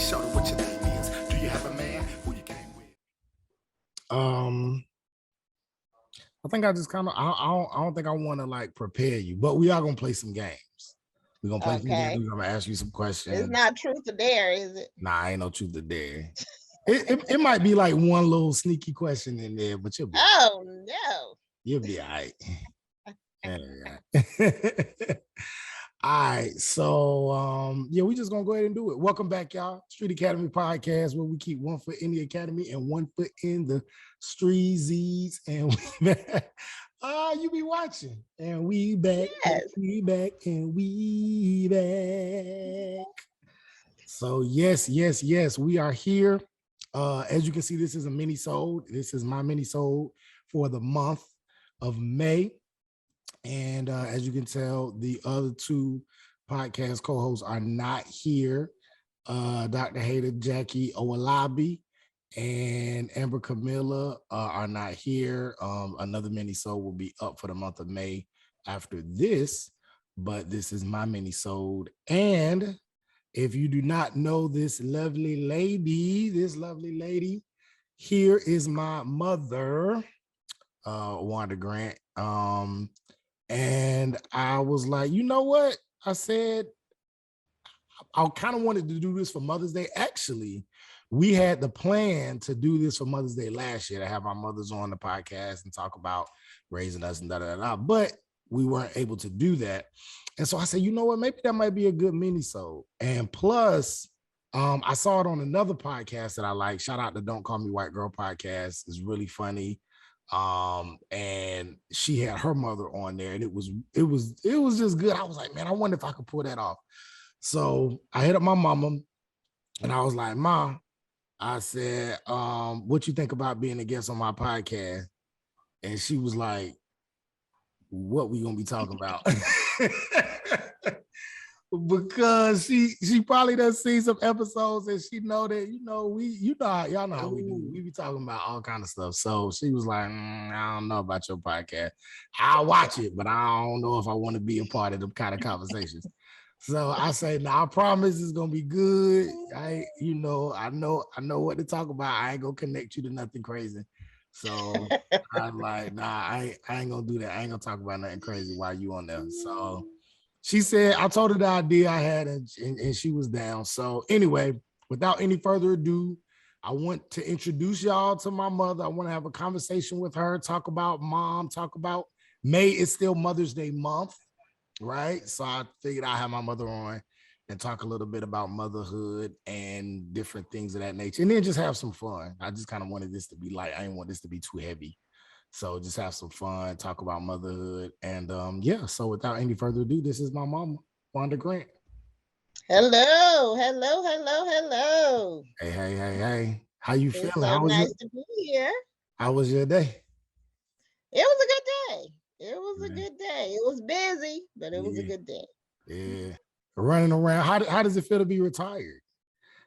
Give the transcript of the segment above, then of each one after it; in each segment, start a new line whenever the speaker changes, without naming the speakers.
shorty, what your name is? Do you have a man? Who you came with?
I think I just kind of I don't think I want to like prepare you, but we are gonna play some games. We're gonna play some games. We're gonna ask you some questions.
It's not truth or dare, is it?
Nah, ain't no truth or dare. It might be like one little sneaky question in there, but you'll be
no.
You'll be all right. All right, so yeah, we just gonna go ahead and do it. Welcome back, y'all. Street Academy Podcast, where we keep one foot in the academy and one foot in the streetsies. And you be watching, and we back,
yes.
we back, and we back. So yes, we are here. As you can see, this is a Minisode. This is my Minisode for the month of May. And as you can tell, the other two podcast co-hosts are not here. Dr. Hader, Jackie Owalabi, and Amber Camilla are not here. Another Minisode will be up for the month of May after this, but this is my Minisode. And if you do not know this lovely lady, here is my mother, Wanda Grant. And I was like, you know what? I said, I kind of wanted to do this for Mother's Day. Actually, we had the plan to do this for Mother's Day last year, to have our mothers on the podcast and talk about raising us and da-da-da-da. But we weren't able to do that. And so I said, you know what? Maybe that might be a good mini-sode. And plus, I saw it on another podcast that I like. Shout out to Don't Call Me White Girl podcast. It's really funny. And she had her mother on there, and it was just good. I was like, man, I wonder if I could pull that off. So I hit up my mama, and I was like, Ma, I said, what you think about being a guest on my podcast? And she was like, what we gonna be talking about? Because she probably does see some episodes and she know that, y'all know how we do. We be talking about all kind of stuff. So she was like, I don't know about your podcast. I'll watch it, but I don't know if I want to be a part of them kind of conversations. So I say, I promise it's gonna be good. I know what to talk about. I ain't gonna connect you to nothing crazy. So I'm like, I ain't gonna do that. I ain't gonna talk about nothing crazy while you on there. So she said, I told her the idea I had, and she was down. So anyway, without any further ado, I want to introduce y'all to my mother. I want to have a conversation with her, talk about mom, talk about May is still Mother's Day month, right? So I figured I'd have my mother on and talk a little bit about motherhood and different things of that nature, and then just have some fun. I just kind of wanted this to be light. I didn't want this to be too heavy. So just have some fun, talk about motherhood. And so without any further ado, this is my mama, Wanda Grant.
Hello.
Hey. How you feeling?
So nice to be here.
How was your day?
It was a good day. It was busy, but it was a good day.
Yeah. Running around. How does it feel to be retired?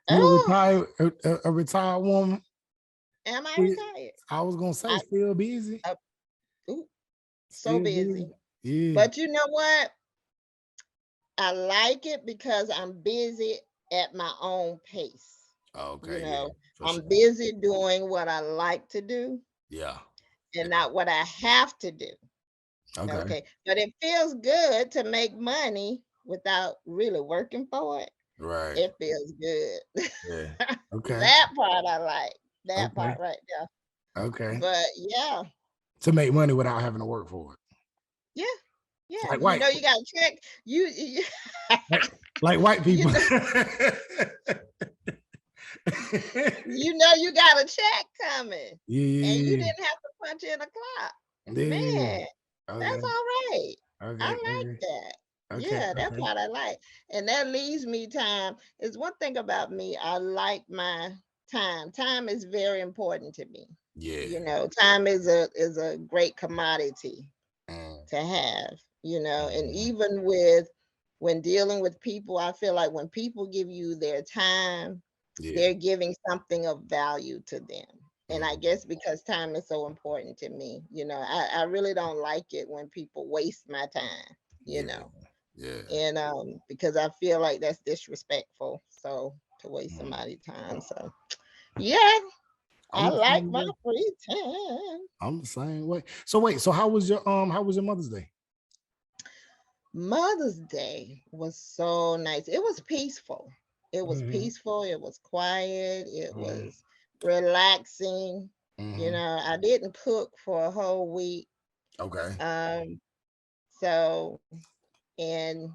You a retired woman?
Am I retired?
I was gonna say still busy.
So busy.
Yeah.
But you know what? I like it because I'm busy at my own pace.
Okay.
I'm busy doing what I like to do.
Yeah.
And not what I have to do. Okay. But it feels good to make money without really working for it.
Right.
It feels good.
Yeah. Okay.
That part I like. That part right there.
Okay.
But yeah.
To make money without having to work for it.
Yeah. Yeah.
Like white.
You got to check. You
like white people.
You got a check coming.
Yeah.
And you didn't have to punch in a clock.
Yeah.
Man, that's all right.
Okay.
I like that.
Okay.
Yeah, that's what I like. And that leaves me time. Is one thing about me. I like my time. Time is very important to me.
Yeah.
Time is a great commodity to have, and even when dealing with people, I feel like when people give you their time, they're giving something of value to them. And I guess because time is so important to me, I really don't like it when people waste my time,
Yeah.
And because I feel like that's disrespectful. So to waste somebody's time. So yeah, I
I'm the
like
same
my
way.
free time.
I'm the same way. So wait, so how was your Mother's Day?
Mother's Day was so nice. It was peaceful. It was
Mm-hmm.
peaceful. It was quiet. It
Mm-hmm.
was relaxing. You
Mm-hmm.
know, I didn't cook for a whole week.
Okay.
Um, so and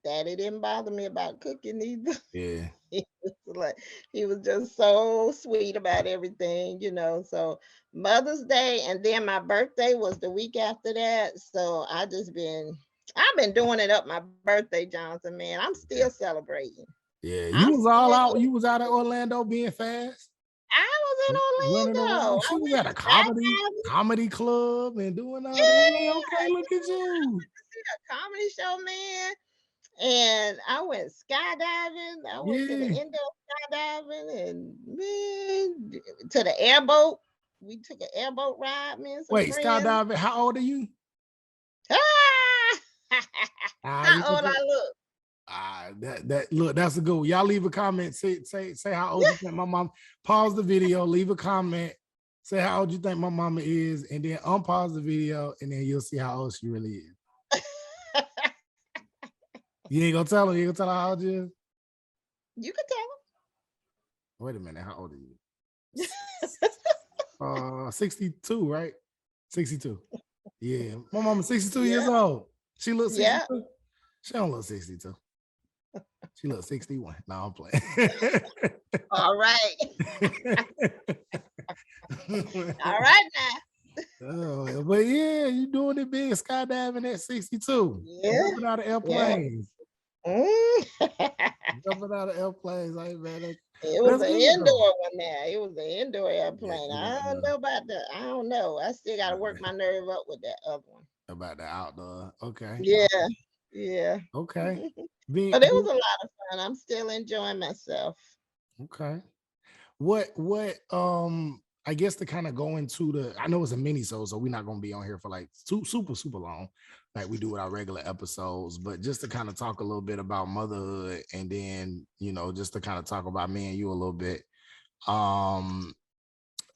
Daddy didn't bother me about cooking either.
Yeah.
He was like he was just so sweet about everything, you know. So Mother's Day and then my birthday was the week after that. So I've been doing it up my birthday, Jonathan, man. I'm still
Yeah.
celebrating.
Yeah. You
I'm
was all
still
out. You was out at Orlando being fast.
I was
Running
in Orlando.
around.
I
She was
went
at a
skydiving.
comedy club and doing all that.
Yeah,
Okay, look at you.
see a comedy show, man. And I went skydiving. I went to the
Yeah.
indoor skydiving and man to the airboat. We took an airboat ride, me and some
Wait,
friends.
skydiving. How old are you?
Ah!
You
How
can
old
put
I look?
that look, that's a good one. Y'all leave a comment. Say how old you think my mom. Pause the video, leave a comment. Say how old you think my mama is, and then unpause the video, and then you'll see how old she really is. You ain't gonna tell her. You ain't gonna tell her how old you is.
You can tell
Wait a minute. How old are you? 62, right? 62. Yeah. My mama's 62 years
yeah,
old. She looks
yeah.
62. She don't look 62. She looks 61. No, I'm playing.
All right. All right now.
Oh, but yeah, you doing it big skydiving at 62.
Yeah,
Jumping out of
yeah.
airplanes.
Mm.
Jumping out of airplanes. Like, man,
It was
that's
an
good though.
indoor one there. It was an indoor
Yeah,
airplane.
it
I
wasn't
don't know about that. I don't know. I still got to work my nerve up with that other one.
about the outdoor. Okay.
Yeah, yeah.
Okay.
But it was a lot of fun. I'm still enjoying myself.
Okay. What I guess to kind of go into I know it's a mini so we're not gonna be on here for like super long, like we do with our regular episodes, but just to kind of talk a little bit about motherhood and then just to kind of talk about me and you a little bit. Um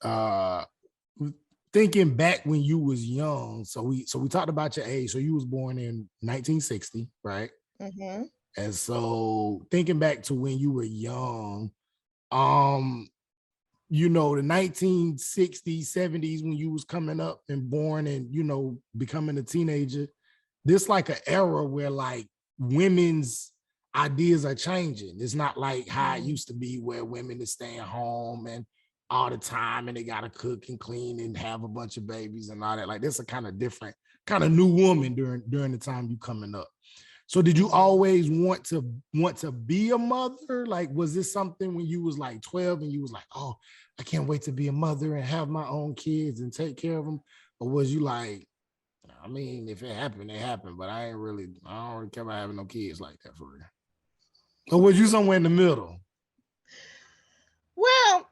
uh Thinking back when you was young, so we talked about your age. So you was born in 1960, right?
Mm-hmm.
And so thinking back to when you were young, um the 1960s, 70s, when you was coming up and born and becoming a teenager, this like an era where like women's ideas are changing. It's not like how it used to be where women is staying home and all the time and they gotta cook and clean and have a bunch of babies and all that. Like this a kind of different, kind of new woman during the time you coming up. So did you always want to be a mother? Like, was this something when you was like 12 and you was like, oh, I can't wait to be a mother and have my own kids and take care of them? Or was you like, I mean, if it happened, it happened, but I don't really care about having no kids like that for real. Or was you somewhere in the middle?
Well,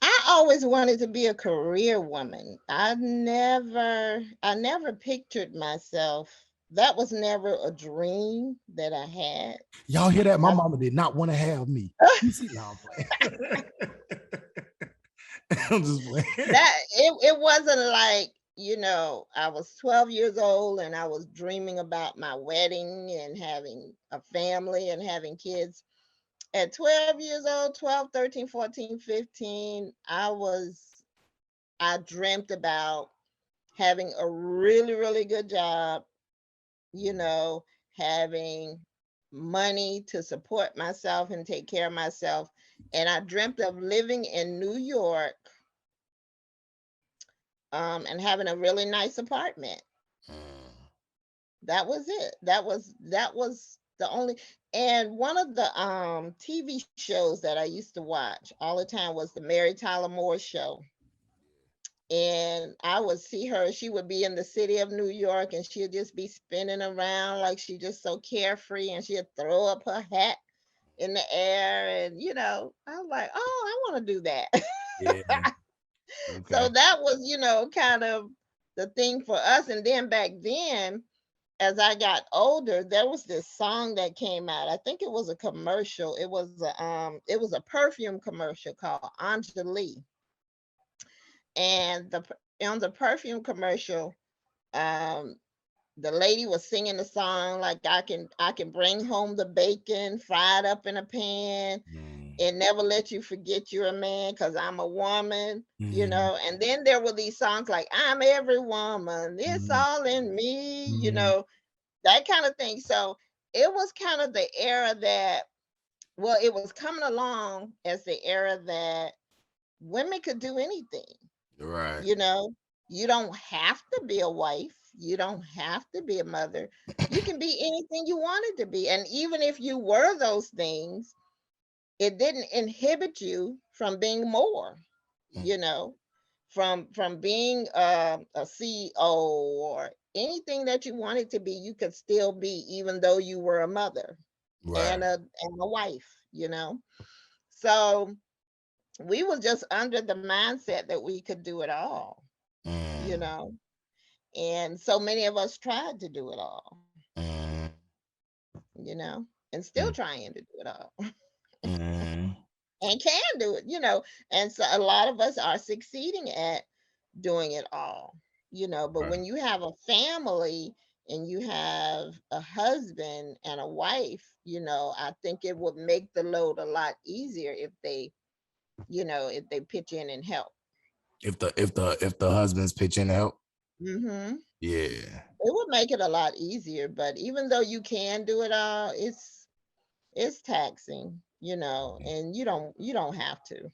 I always wanted to be a career woman. I never pictured myself. That was never a dream that I had.
Y'all hear that? My
I,
mama did not want to have me. You see, now I'm playing. I'm just playing.
it wasn't like, I was 12 years old and I was dreaming about my wedding and having a family and having kids. At 12 years old, 12, 13, 14, 15, I dreamt about having a really, really good job, you know, having money to support myself and take care of myself. And I dreamt of living in New York, and having a really nice apartment. That was it. That was the only. And one of the TV shows that I used to watch all the time was the Mary Tyler Moore Show. And I would see her. She would be in the city of New York, and she'd just be spinning around like she just so carefree, and she'd throw up her hat in the air, and I was like, oh, I want to do that.
Yeah.
So
Okay.
that was, kind of the thing for us. And then back then, as I got older, there was this song that came out. I think it was a commercial. It was a perfume commercial called Anjali. And on the perfume commercial, um the lady was singing the song like I can bring home the bacon fried up in a pan
Mm,
and never let you forget you're a man because I'm a woman,
mm,
and then there were these songs like I'm every woman, it's
mm,
all in me,
mm,
that kind of thing. So it was kind of the era that, well, it was coming along as the era that women could do anything.
right.
You know, you don't have to be a wife, you don't have to be a mother. You can be anything you wanted to be. And even if you were those things, it didn't inhibit you from being more,
Mm,
you know, from being a CEO or anything that you wanted to be, you could still be, even though you were a mother
right.
and a wife. So we were just under the mindset that we could do it all, you
Mm,
know. And so many of us tried to do it all,
mm,
and still
mm,
trying to do it all
mm,
and can do it. And so a lot of us are succeeding at doing it all. But
right.
when you have a family and you have a husband and a wife, I think it would make the load a lot easier if they pitch in and help.
If the husbands pitch in to help,
Hmm.
yeah.
It would make it a lot easier, but even though you can do it all, it's taxing, and you don't have to.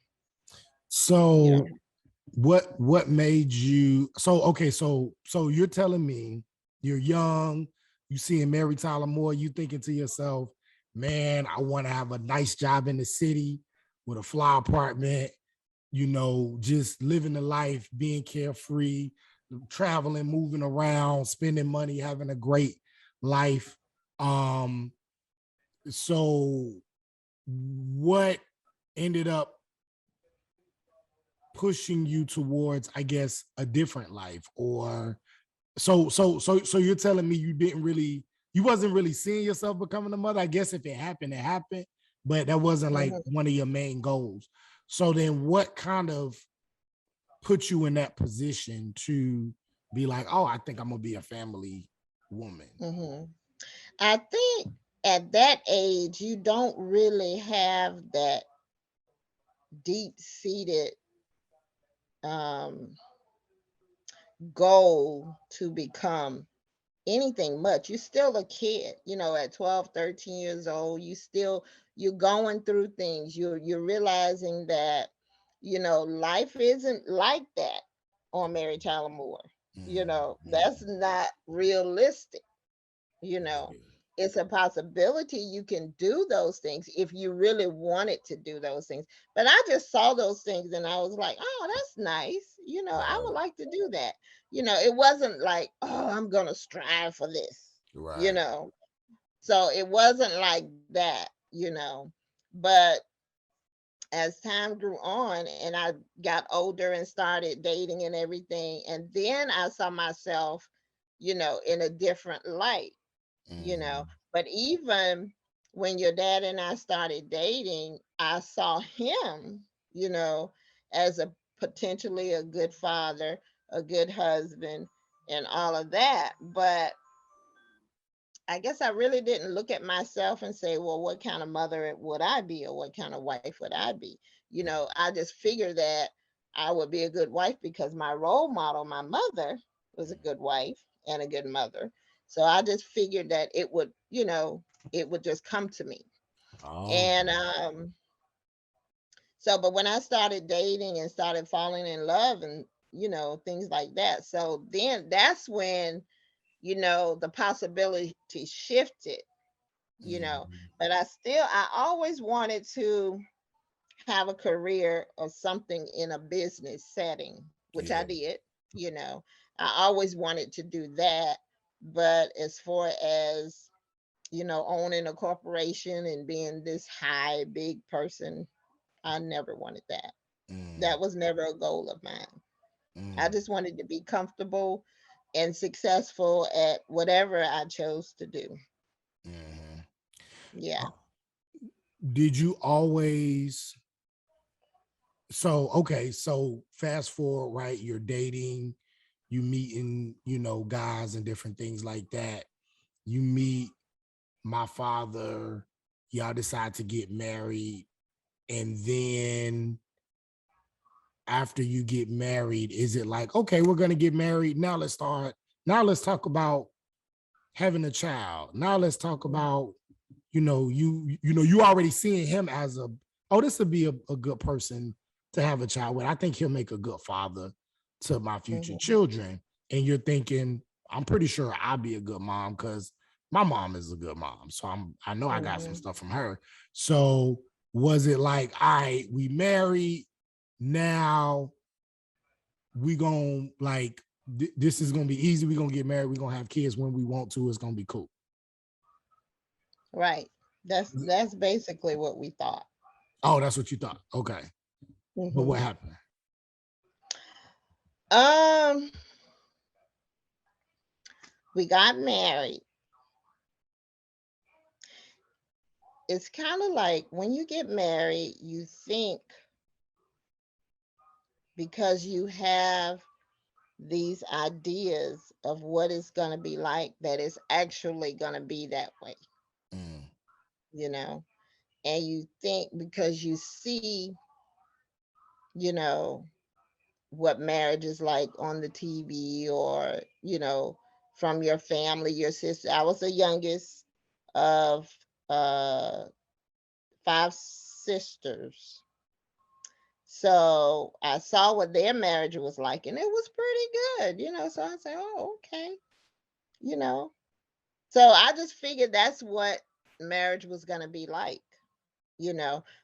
You
So
don't.
what made you so you're telling me you're young, you seeing Mary Tyler Moore, you thinking to yourself, man, I want to have a nice job in the city with a fly apartment, just living the life, being carefree, traveling, moving around, spending money, having a great life. Um, so what ended up pushing you towards, I guess, a different life? Or so you're telling me you wasn't really seeing yourself becoming a mother. I guess if it happened, it happened, but that wasn't like
Mhm.
one of your main goals. So then what kind of put you in that position to be like, oh, I think I'm gonna be a family woman?
Mhm. I think at that age you don't really have that deep seated um goal to become anything much. You're still a kid, at 12, 13 years old. You're going through things. You're realizing that, life isn't like that on Mary Tyler Moore.
Mm-hmm.
That's not realistic. you know it's a possibility you can do those things if you really wanted to do those things. But I just saw those things and I was like, oh, that's nice. I would
Right,
like to do that. It wasn't like, oh, I'm gonna strive for this you
right.
know so it wasn't like that. But as time grew on and I got older and started dating and everything, and then I saw myself in a different light. you know.
Mm-hmm.
But even when your dad and I started dating, I saw him, you know, as a potentially a good father, a good husband, and all of that. But I guess I really didn't look at myself and say, well, what kind of mother would I be or what kind of wife would I be? I just figured that I would be a good wife because my role model, my mother, was a good wife and a good mother. So I just figured that it would just come to me.
Oh,
And but when I started dating and started falling in love and things like that, so then that's when the possibility shifted. you know
mm-hmm.
but I always wanted to have a career or something in a business setting, which I
Yeah.
did. you know I always wanted to do that. But as far as owning a corporation and being this high big person, I never wanted that.
Mm,
That was never a goal of mine. I
mm,
just wanted to be comfortable, and successful at whatever I chose to do.
Mm-hmm.
Yeah.
Did you always? So okay, so fast forward, right? You're dating, you meeting, guys and different things like that. You meet my father, y'all decide to get married, and then after you get married, is it like, okay, we're gonna get married. Now let's talk about having a child. Now let's talk about, you already seeing him as this would be a good person to have a child with. I think he'll make a good father to my future
Mhm.
children. And you're thinking, I'm pretty sure I'll be a good mom because my mom is a good mom. So I know I got some
Mhm.
stuff from her. So was it like, all right, we married, now we gonna like this is gonna be easy. We're gonna get married, we're gonna have kids when we want to, it's gonna be cool.
Right. That's basically what we thought.
Oh, that's what you thought. Okay. But what
Mhm.
happened?
Um, we got married. It's kind of like when you get married, you think because you have these ideas of what it's going to be like that it's actually going to be that way,
Mm,
you know? And you think because you see, you know, what marriage is like on the TV or, from your family, your sister. I was the youngest of uh 5 sisters. So I saw what their marriage was like and it was pretty good. So I said, oh, okay, you know. So I just figured that's what marriage was gonna be like.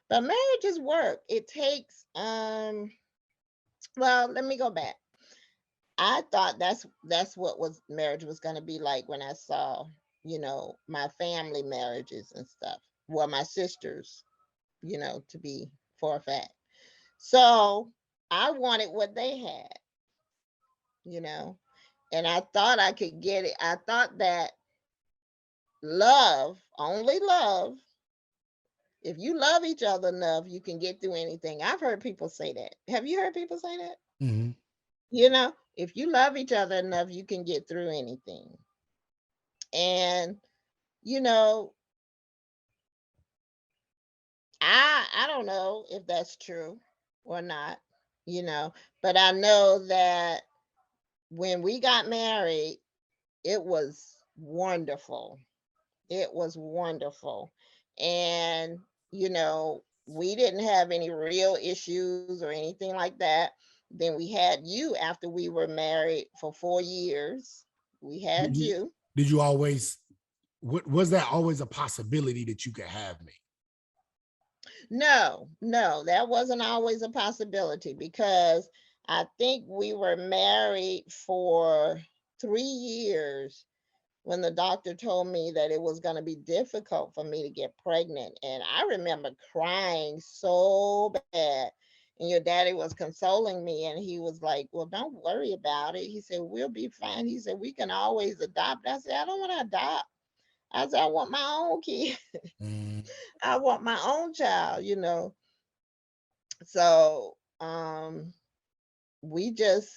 But marriage is work. It takes well, let me go back. I thought that's what was marriage was gonna be like when I saw, my family marriages and stuff. Well, my sisters, to be for a fact. So I wanted what they had, you know, and I thought I could get it. I thought that love, only love, if you love each other enough, you can get through anything. I've heard people say that. Have you heard people say that?
mm-hmm.
If you love each other enough, you can get through anything. And, you know, I don't know if that's true or not, you know, but I know that when we got married, it was wonderful. It was wonderful. And, we didn't have any real issues or anything like that. Then we had you after we were married for 4 years. We
Did
had
you
you.
did you always what was that always a possibility that you could have me?
No, no, that wasn't always a possibility because I think we were married for 3 years when the doctor told me that it was going to be difficult for me to get pregnant. And I remember crying so bad. And your daddy was consoling me, and he was like, well, don't worry about it. He said, we'll be fine. He said, we can always adopt. I said, I don't want to adopt. I said, I want my own kid.
Mm,
I want my own child. So we just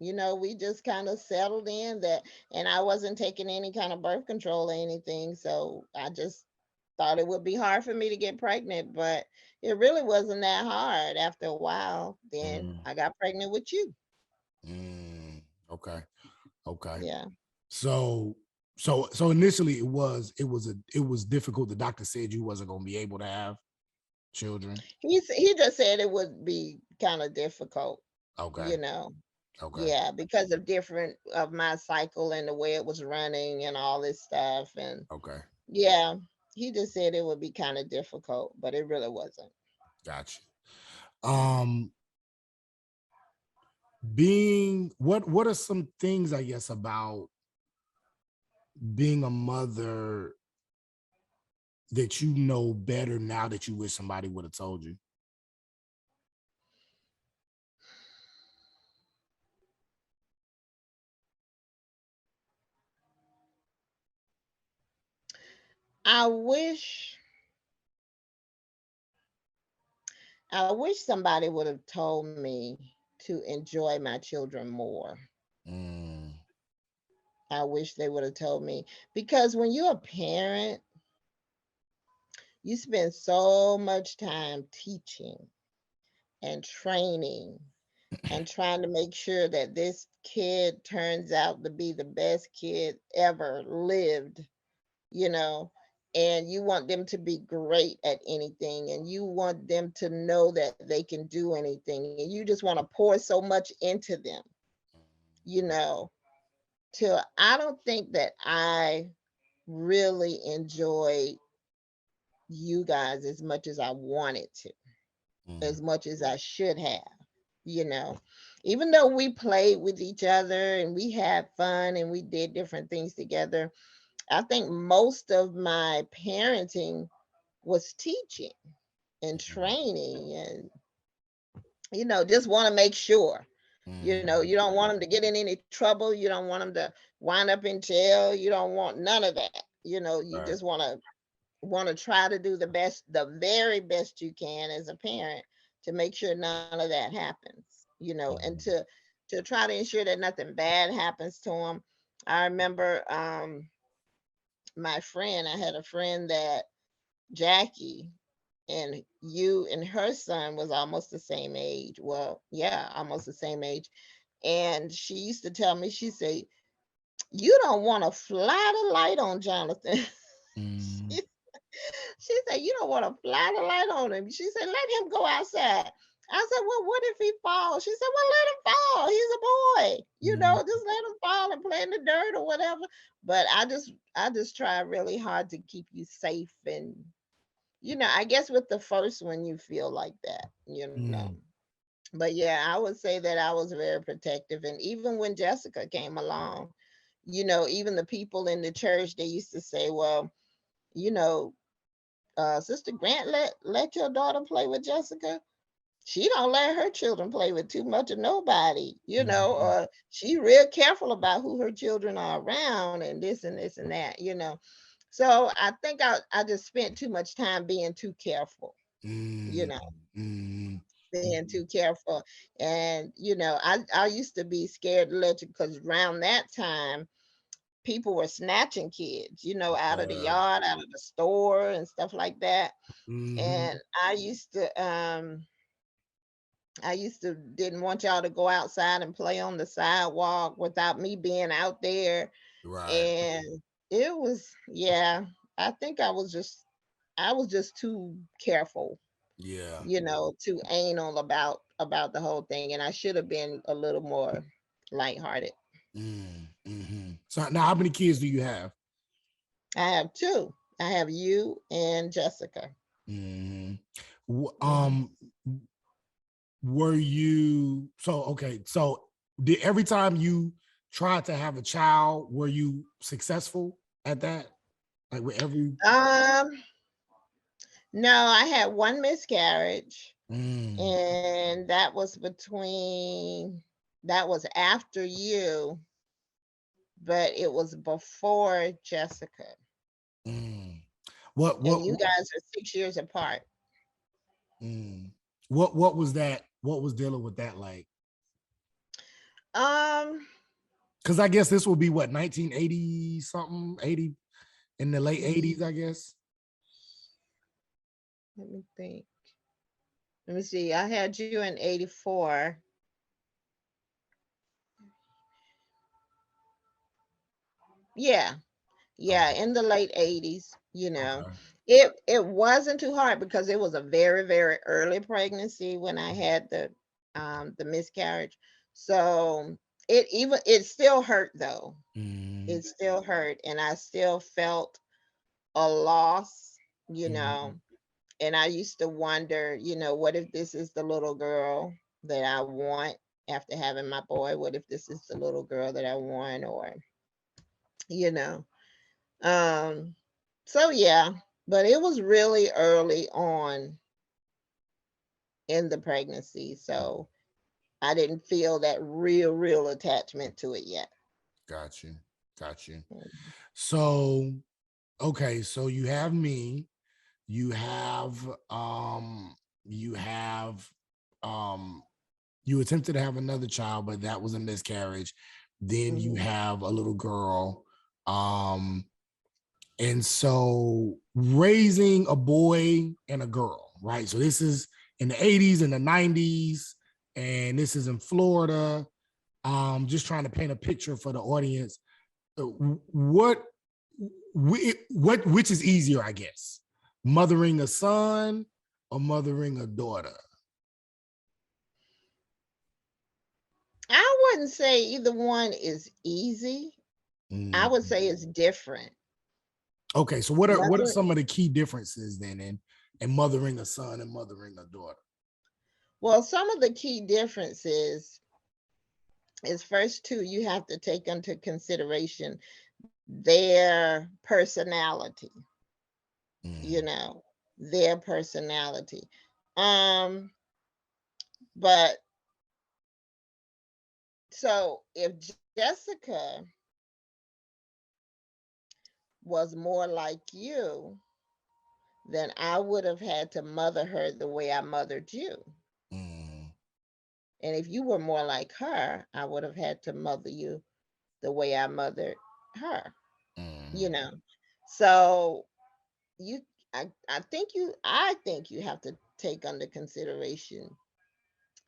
we just kind of settled in that, and I wasn't taking any kind of birth control or anything. So I just thought it would be hard for me to get pregnant, but it really wasn't that hard. After a while, then
mm,
I got pregnant with you.
mm. Okay. Okay.
Yeah.
So so initially it was difficult. The doctor said you wasn't gonna be able to have children.
He just said it would be kind of difficult,
Okay.
you know.
Okay.
Yeah, because of different of my cycle and the way it was running and all this stuff. And
Okay.
yeah, he just said it would be kind of difficult, but it really wasn't.
Gotcha. Um being what are some things I guess about being a mother that you know better now that you wish somebody would have told you?
I wish I wish somebody would have told me to enjoy my children more.
Mm,
I wish they would have told me, because when you're a parent, you spend so much time teaching and training and trying to make sure that this kid turns out to be the best kid ever lived, you know, and you want them to be great at anything, and you want them to know that they can do anything, and you just want to pour so much into them, you know, till I don't think that I really enjoyed you guys as much as I wanted to,
mm,
as much as I should have, you know. Even though we played with each other and we had fun and we did different things together, I think most of my parenting was teaching and
mm,
training and, just want to make sure.
mm,
You don't want them to get in any trouble. You don't want them to wind up in jail. You don't want none of that. You
right.
just want to try to do the best, the very best you can as a parent to make sure none of that happens, and
Mm,
to try to ensure that nothing bad happens to them. I remember my friend, I had a friend that Jackie, and you and her son was almost the same age. Well, yeah, almost the same age. And she used to tell me, she said, "You don't want to fly the light on Jonathan."
mm,
she, she said, "You don't want to fly the light on him." She said, "Let him go outside." I said, "Well, what if he falls?" She said, "Well, let him fall. He's a boy.
mm,
Just let him fall and play in the dirt or whatever." But I just try really hard to keep you safe, and I guess with the first one you feel like that.
mm.
But yeah, I would say that I was very protective. And even when Jessica came along, even the people in the church, they used to say, "Well, you know, Sister Grant, let your daughter play with Jessica. She don't let her children play with too much of nobody,
Mhm.
or she real careful about who her children are around and this and that. So I think I just spent too much time being too careful, you
Mm,
know,
mm,
being
mhm.
too careful. And I used to be scared to let you, because around that time people were snatching kids, out of the
Yeah.
yard, out of the store and stuff like that. And
Mhm.
I used to didn't want y'all to go outside and play on the sidewalk without me being out there.
Right.
And it was, yeah, I think I was just too careful,
Yeah.
too anal about the whole thing, and I should have been a little more lighthearted.
Mm, mhm. So now, how many kids do you have?
I have two. I have you and Jessica.
Mhm.
Mhm.
Were you so okay? So did every time you tried to have a child, were you successful at that? Like with every.
Um, no, I had one miscarriage,
Mm,
and that was after you, but it was before Jessica.
mm. What
And
what
you guys are 6 years apart.
mm. What was that? What was dealing with that like?
Um,
Because I guess this will be what 1980 something, 80 in the late 80s, I guess.
let me think. Let me see. I had you in 84. Yeah. Yeah,
Okay.
in the late 80s.
Okay.
It wasn't too hard because it was a very, very early pregnancy when I had the miscarriage. So it still hurt though.
Mm,
It still hurt, and I still felt a loss, you
mm,
know. And I used to wonder, what if this is the little girl that I want after having my boy? What if this is the little girl that I want? Or, you know. Um so yeah, but it was really early on in the pregnancy, so I didn't feel that real attachment to it yet.
got you. Got you.
Mhm.
So Okay, so you have me, you have um you have you attempted to have another child, but that was a miscarriage. Then you have a little girl. Um and so raising a boy and a girl, right? So this is in the 80s and the 90s, and this is in Florida. Just trying to paint a picture for the audience. What which is easier, I guess? Mothering a son or mothering a daughter?
I wouldn't say either one is easy. I would say it's different.
Okay, so what are
Mother,
some of the key differences then in mothering a son and mothering a daughter?
well, some of the key differences is first two, you have to take into consideration their personality, you know, their personality. Um, but so if Jessica was more like you, then I would have had to mother her the way I mothered you.
Mm,
And if you were more like her, I would have had to mother you the way I mothered her, you
mm,
know. So you I think you have to take under consideration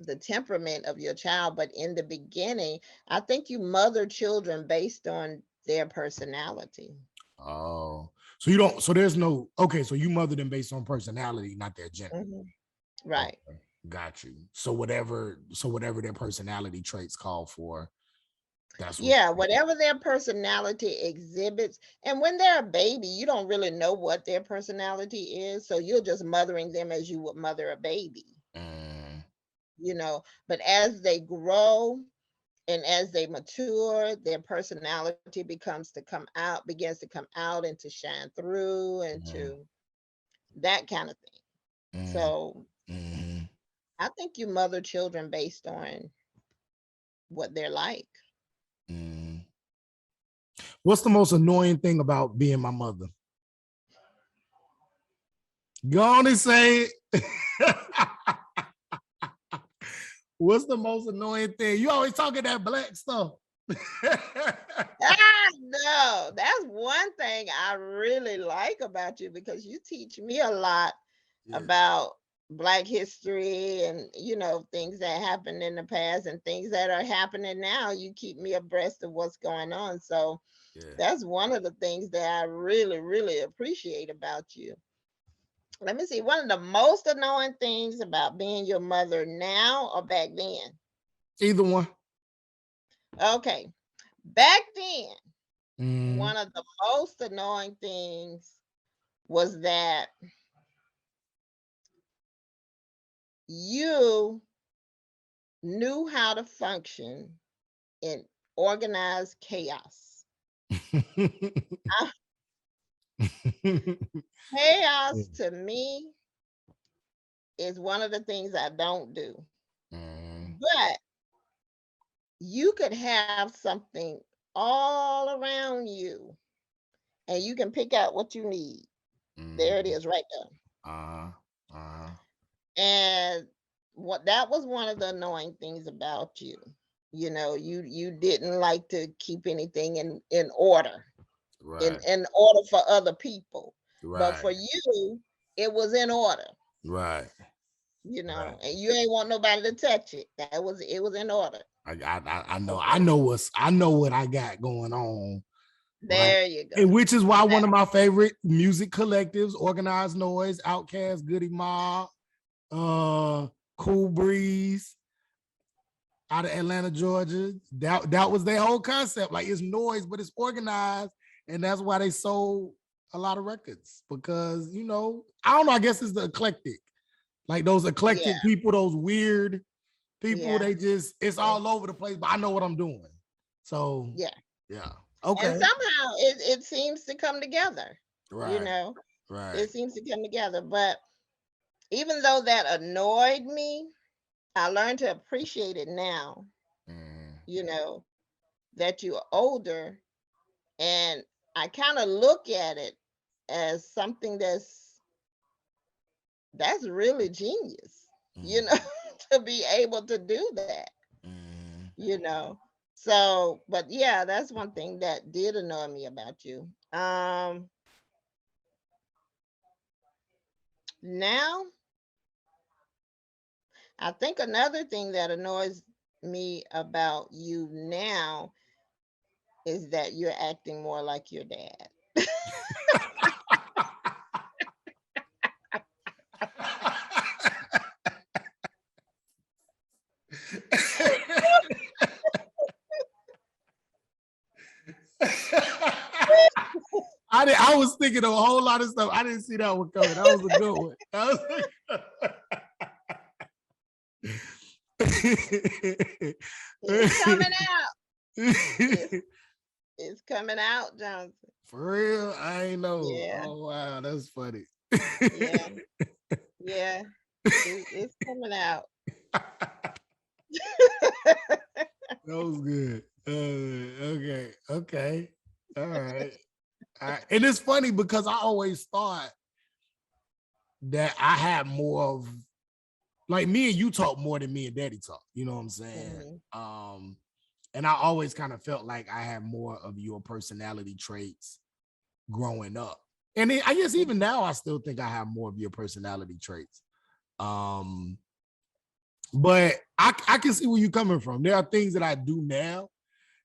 the temperament of your child, but in the beginning, I think you mother children based on their personality.
oh, so you don't. So there's no. Okay, so you mother them based on personality, not their gender.
Mhm. Right.
Okay, got you. So whatever their personality traits call for, that's what.
Yeah, whatever their personality exhibits. And when they're a baby, you don't really know what their personality is. So you're just mothering them as you would mother a baby,
Mm,
you know. But as they grow and as they mature, their personality begins to come out and to shine through and
mm,
to that kind of thing.
mm,
So
mm.
I think you mother children based on what they're like.
Mm. What's the most annoying thing about being my mother? Go on and say it. What's the most annoying thing? You always talking that black stuff.
No, that's one thing I really like about you because you teach me a lot
Yeah,
about Black history and, things that happened in the past and things that are happening now. You keep me abreast of what's going on. So
yeah.
that's one of the things that I really, really appreciate about you. Let me see. One of the most annoying things about being your mother now or back then?
Either one.
Okay. Back then,
Mm,
one of the most annoying things was that you knew how to function in organized chaos. Uh, Chaos to me is one of the things I don't do.
mm,
But you could have something all around you and you can pick out what you need. There it
mm,
is right there.
uh, uh,
And what that was one of the annoying things about you. You didn't like to keep anything in order, in
right,
in order for other people. But
right,
for you, it was in order,
right, right.
and you ain't want nobody to touch it. It was in order.
I know what I got going on, right?
There you go.
And which is why one
That-
of my favorite music collectives, Organized Noise, Outkast, Goody Mob, uh, Cool Breeze, out of Atlanta, Georgia. That was their whole concept. Like it's noise, but it's organized, and that's why they sold a lot of records because I don't know. I guess it's the eclectic, like those eclectic
yeah,
people, those weird people.
yeah,
It's all over the place, but I know what I'm doing. So
yeah.
yeah,
And
okay,
somehow it seems to come together. You
right,
know,
right.
it seems to come together. But even though that annoyed me, I learned to appreciate it now.
Mm,
You know, that you're older, and I kind of look at it as something that's really genius, you know, to be able to do that, you know. So, but yeah, that's one thing that did annoy me about you. Now I think another thing that annoys me about you now is that you're acting more like your dad.
I was thinking of a whole lot of stuff. I didn't see that one coming. That was a good one.
It's coming out. It's coming out, Johnson.
For real? I ain't know.
Yeah.
Oh wow, that's funny.
Yeah. Yeah. It's coming out.
That was good. Okay. All right. And it's funny because I always thought that I had more of, like, me and you talk more than me and Daddy talk. You know what I'm saying? And I always kind of felt like I had more of your personality traits growing up. And I guess even now I still think I have more of your personality traits. But I can see where you're coming from. There are things that I do now,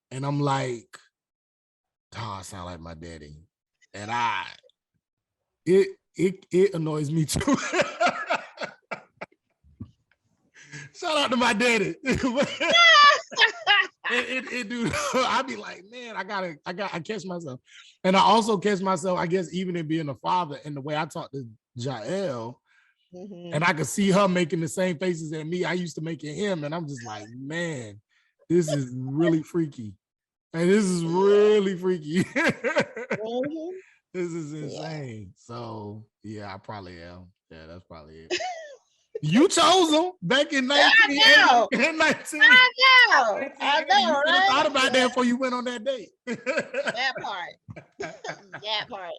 and I'm like, oh, I sound like my daddy. And it annoys me too. Shout out to my daddy. it do. I be like, man, I catch myself. And I also catch myself, I guess, even in being a father and the way I talk to Jael. And I could see her making the same faces at me I used to make at him. And I'm just like, man, this is really freaky. And this is really freaky. This is insane. Yeah. So, yeah, I probably am. Yeah, that's probably it. You chose them back in 19.
I know, right?
Thought about that before you went on that date.
That part. That part.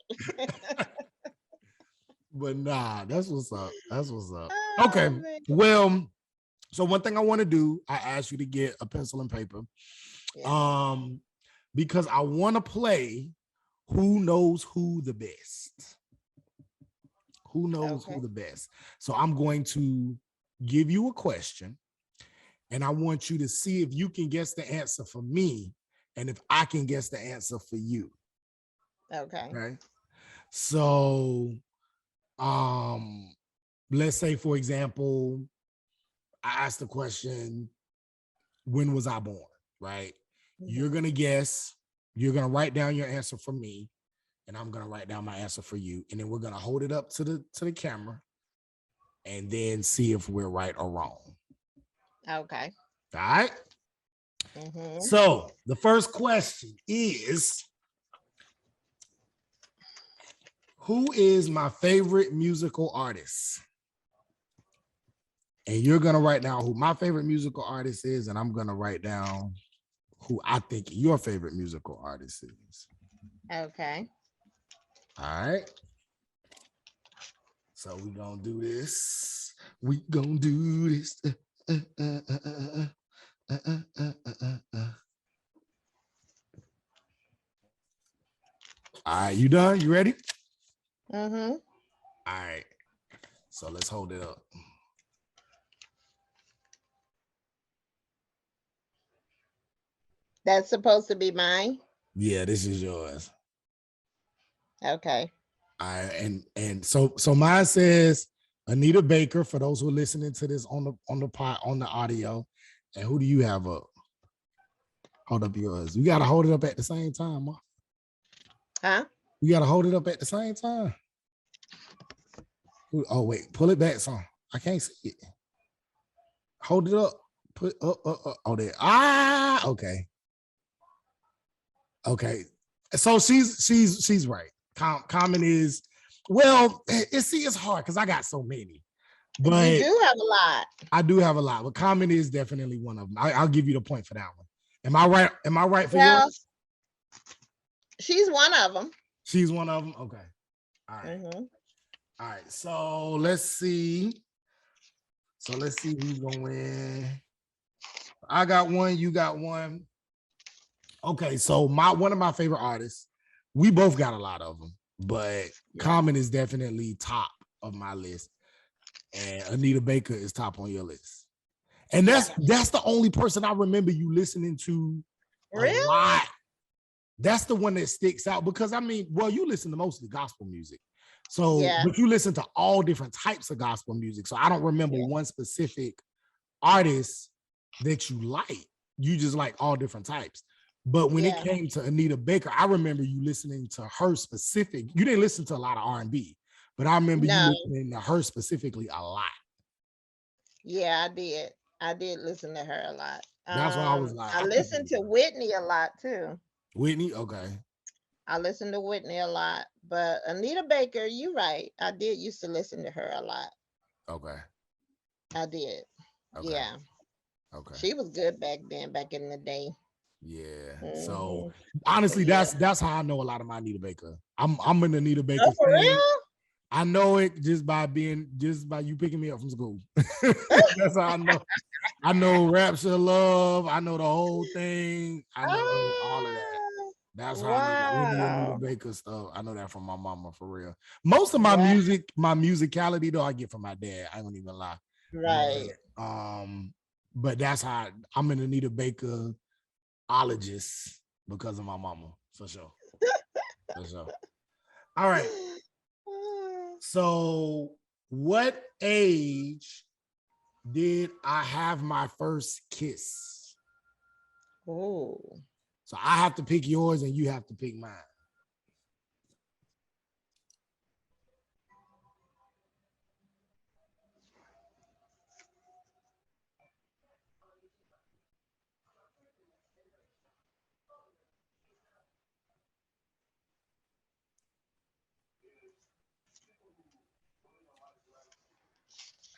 But nah, that's what's up. That's what's up. Okay. Well, so one thing I want to do, I asked you to get a pencil and paper. Yeah. Because I want to play Who Knows Who the Best. Who knows who the best? So I'm going to give you a question, and I want you to see if you can guess the answer for me, and if I can guess the answer for you. Okay. So, let's say, for example, I asked the question, when was I born? Right? You're gonna guess. You're gonna write down your answer for me, and I'm gonna write down my answer for you, and then we're gonna hold it up to the camera, and then see if we're right or wrong.
Okay.
All right. So the first question is, who is my favorite musical artist? And you're gonna write down who my favorite musical artist is, and I'm gonna write down who I think your favorite musical artist is.
Okay.
All right. So we gonna do this. We gonna do this. All right, you done? You ready? All right. So let's hold it up.
That's supposed to be mine?
Yeah, this is yours.
Okay.
All right, and so mine says Anita Baker, for those who are listening to this on the audio. And who do you have up? Hold up yours. You gotta hold it up at the same time, Ma.
Huh?
You gotta hold it up at the same time. Oh wait, pull it back some. I can't see it. Hold it up. Put up. Oh, there. Okay. Okay. So she's right. Common is, well, it's hard because I got so many. But
you do have a lot.
I do have a lot, but Common is definitely one of them. I'll give you the point for that one. Am I right? Am I right for yours?
She's one of them.
She's one of them. Okay. All right. All right. So let's see. Who's gonna win. I got one. You got one. Okay. So one of my favorite artists. We both got a lot of them, but Common is definitely top of my list, and Anita Baker is top on your list. And that's the only person I remember you listening to a lot. That's the one that sticks out because I mean, well, you listen to mostly gospel music. So, but you listen to all different types of gospel music. So I don't remember one specific artist that you like. You just like all different types. But when it came to Anita Baker, I remember you listening to her specific. You didn't listen to a lot of R&B, but I remember you listening to her specifically a lot.
Yeah, I did. I did listen to her a lot.
That's why I was like,
I listened to Whitney a lot too.
Whitney, okay.
I listened to Whitney a lot, but Anita Baker, you're right. I did used to listen to her a lot.
Okay.
I did.
Okay.
Yeah.
Okay.
She was good back then, back in the day.
Yeah. So honestly, that's how I know a lot of my Anita Baker. I'm an Anita Baker
for
fan.
real?
I know it just by you picking me up from school. That's how I know. I know Rapture Love. I know the whole thing. I know all of that. That's how I know any Anita Baker stuff. I know that from my mama for real. Most of my music, my musicality though, I get from my dad. I don't even lie.
Right.
But that's how I'm an Anita Baker ologist because of my mama, for sure. For sure. All right. So, what age did I have my first kiss?
Oh.
So I have to pick yours and you have to pick mine.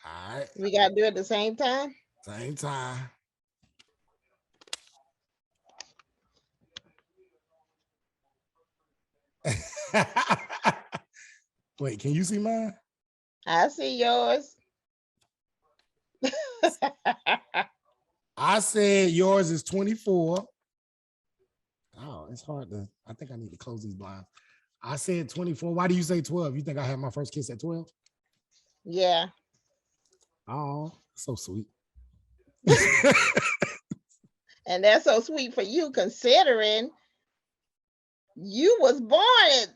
All right.
We got to do it at the same time?
Same time. Wait, can you see mine?
I see yours.
I said yours is 24. Oh, it's hard to, I think I need to close these blinds. I said 24. Why do you say 12? You think I had my first kiss at 12?
Yeah.
Oh, so sweet.
And that's so sweet for you considering you was born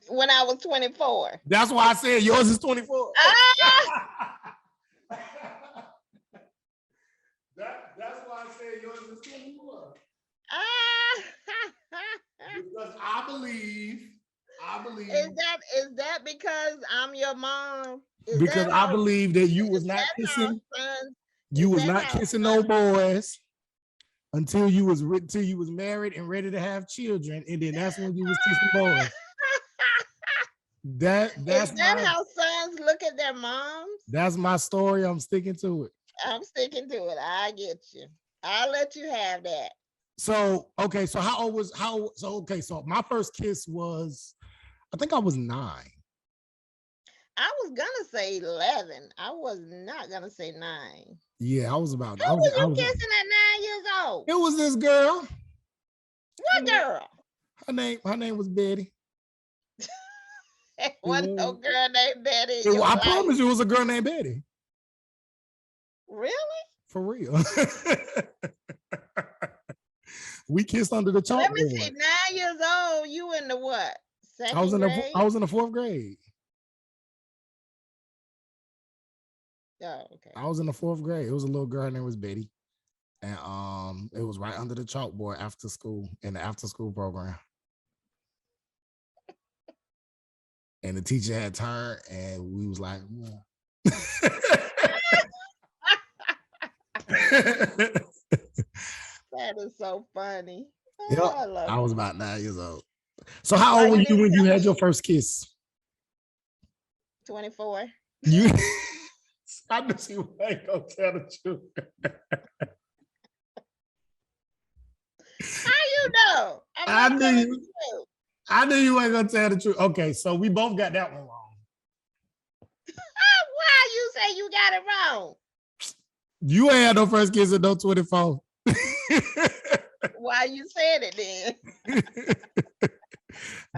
when I was 24.
That's why I said yours is 24. That's why I said yours is 24. Because I believe.
Is that because I'm your mom?
Because I believe that you was not kissing. You was not kissing no boys until you was married and ready to have children, and then that's when you was kissing boys. That's
how sons look at their moms?
That's my story. I'm sticking to it.
I'm sticking to it. I get you. I'll let you have that.
So okay, so so my first kiss was, I think I was 9.
I was gonna say 11. I was not gonna say 9.
Yeah, I was about.
Who was you kissing at 9 years old?
It was this girl.
What girl?
Her name was Betty.
Wasn't no girl named Betty.
I promise you, it was a girl named Betty.
Really?
For real. We kissed under the chalkboard.
Let me see. 9 years old. You in the what? Second grade?
I was in the 4th grade.
Oh, okay.
I was in the 4th grade. It was a little girl. Her name was Betty, and it was right under the chalkboard after school in the after school program. And the teacher had turned, and we was like, yeah.
That is so funny.
Yep. I was about 9 years old. So how old were you when you had your first kiss?
24.
You. I knew you ain't gonna tell the truth.
How you know?
I knew you ain't gonna tell the truth. Okay, so we both got that one wrong.
say you got it wrong?
You ain't had no first kiss at no 24.
Why you said it